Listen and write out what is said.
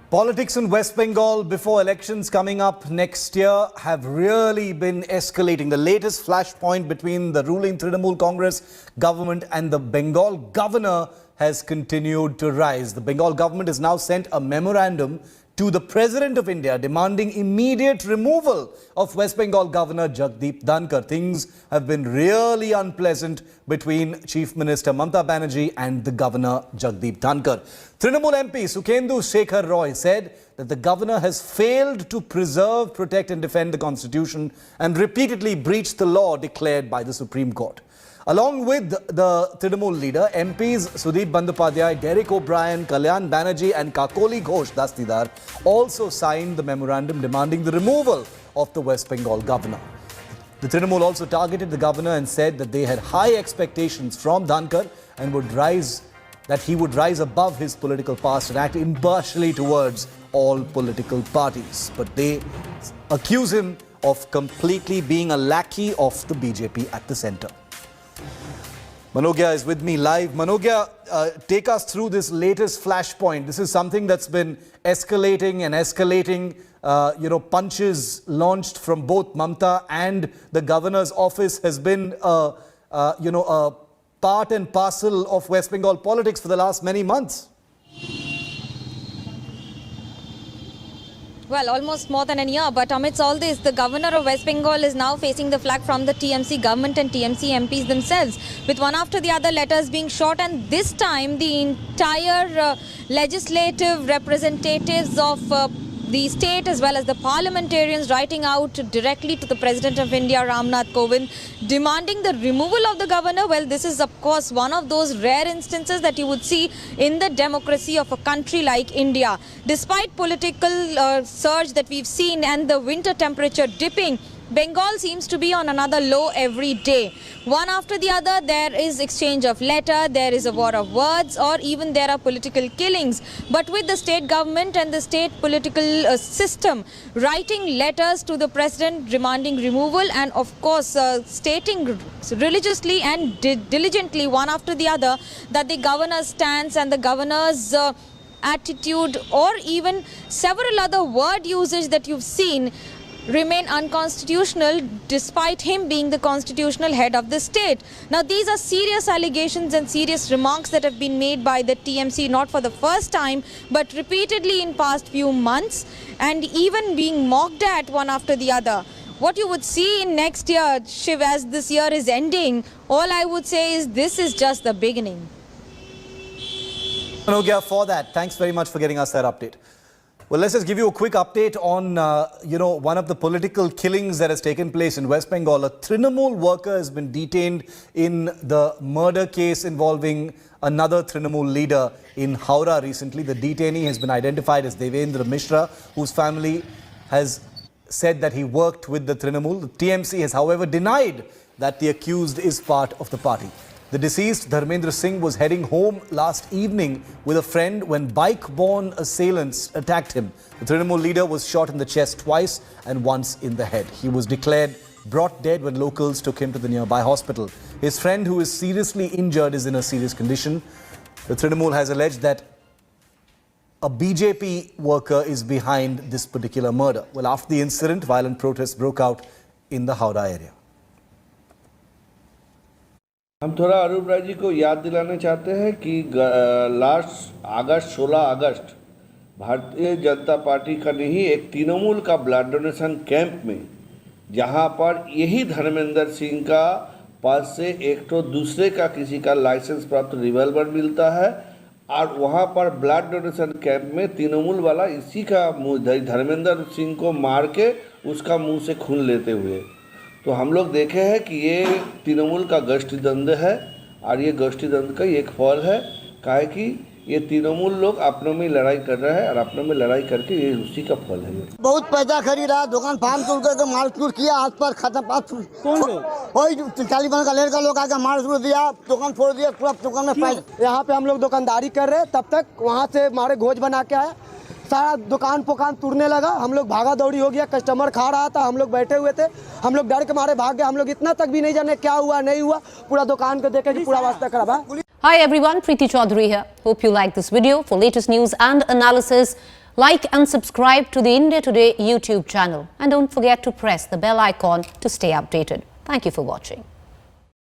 Politics in West Bengal before elections coming up next year have really been escalating. The latest flashpoint between the ruling Trinamool Congress government and the Bengal governor has continued to rise. The Bengal government has now sent a memorandum to the President of India demanding immediate removal of West Bengal Governor Jagdeep Dhankar. Things have been really unpleasant between Chief Minister Mamata Banerjee and the Governor Jagdeep Dhankar. Trinamool MP Sukhendu Shekhar Roy said that the governor has failed to preserve, protect and defend the constitution and repeatedly breached the law declared by the Supreme Court. Along with the Trinamool leader, MPs Sudeep Bandyopadhyay, Derek O'Brien, Kalyan Banerjee and Kakoli Ghosh Dastidar also signed the memorandum demanding the removal of the West Bengal governor. The Trinamool also targeted the governor and said that they had high expectations from Dhankar and that he would rise above his political past and act impartially towards all political parties. But they accuse him of completely being a lackey of the BJP at the centre. Manogya is with me live. Manogya, take us through this latest flashpoint. This is something that's been escalating and escalating. Punches launched from both Mamata and the governor's office has been, a part and parcel of West Bengal politics for the last many months. Well, almost more than a year, but amidst all this, the governor of West Bengal is now facing the flak from the TMC government and TMC MPs themselves, with one after the other letters being shot, and this time the entire legislative representatives of the state as well as the parliamentarians writing out directly to the President of India, Ramnath Kovind, demanding the removal of the governor. Well, this is of course one of those rare instances that you would see in the democracy of a country like India. Despite political surge that we've seen and the winter temperature dipping, Bengal seems to be on another low every day. One after the other, there is exchange of letter, there is a war of words, or even there are political killings. But with the state government and the state political system writing letters to the president demanding removal and of course stating religiously and diligently one after the other that the governor's stance and the governor's attitude or even several other word usage that you've seen remain unconstitutional despite him being the constitutional head of the state. Now these are serious allegations and serious remarks that have been made by the TMC not for the first time but repeatedly in past few months and even being mocked at one after the other. What you would see in next year, Shiv, as this year is ending, all I would say is this is just the beginning. Manogya, for that, thanks very much for getting us that update. Well, let's just give you a quick update on, one of the political killings that has taken place in West Bengal. A Trinamool worker has been detained in the murder case involving another Trinamool leader in Howrah recently. The detainee has been identified as Devendra Mishra, whose family has said that he worked with the Trinamool. The TMC has, however, denied that the accused is part of the party. The deceased, Dharmendra Singh, was heading home last evening with a friend when bike-borne assailants attacked him. The Trinamool leader was shot in the chest twice and once in the head. He was declared brought dead when locals took him to the nearby hospital. His friend, who is seriously injured, is in a serious condition. The Trinamool has alleged that a BJP worker is behind this particular murder. Well, after the incident, violent protests broke out in the Howrah area. हम थोड़ा अरूप राय जी को याद दिलाना चाहते हैं कि last अगस्त 16 अगस्त Bharatiya Janata party का नहीं एक तृणमूल का ब्लड डोनेशन कैंप में जहां पर यही धर्मेंद्र सिंह का पास से एक तो दूसरे का किसी का लाइसेंस प्राप्त रिवॉल्वर मिलता है और वहां पर ब्लड डोनेशन कैंप में तृणमूल वाला इसी का धर्मेंद्र सिंह को मार के उसका मुंह से खून लेते हुए तो हम लोग देखे हैं कि ये तृणमूल का गोष्ठी द्वंद्व है और ये गोष्ठी द्वंद्व का एक फल है काहे कि ये तृणमूल लोग अपनों में लड़ाई कर रहे हैं और अपनों में लड़ाई करके ये उसी का फल है। बहुत पैसा खरीदा दुकान फार्म तोड़ करके मार चूर किया हाथ पर खत्म कौन वही 40 का लड़का लोग आकर मार चूर दिया दुकान फोड़ दिया पूरा दुकान में पैसा। यहाँ पे हम लोग दुकानदारी कर रहे तब तक वहाँ से हमारे घोज बना के आए सारा दुकान तोड़ने लगा हम लोग भागा दौड़ी हो गया कस्टमर खा रहा था हम लोग बैठे हुए थे हम लोग डर के मारे भाग गए हम लोग इतना तक भी नहीं जाने क्या हुआ नहीं हुआ पूरा दुकान को देखे कि पूरा वास्ता खराब है। Hi everyone, Preeti Chaudhary here. Hope you like this video. For latest news and analysis, Like and subscribe to the India Today YouTube channel. And don't forget to press the bell icon to stay updated. Thank you for watching.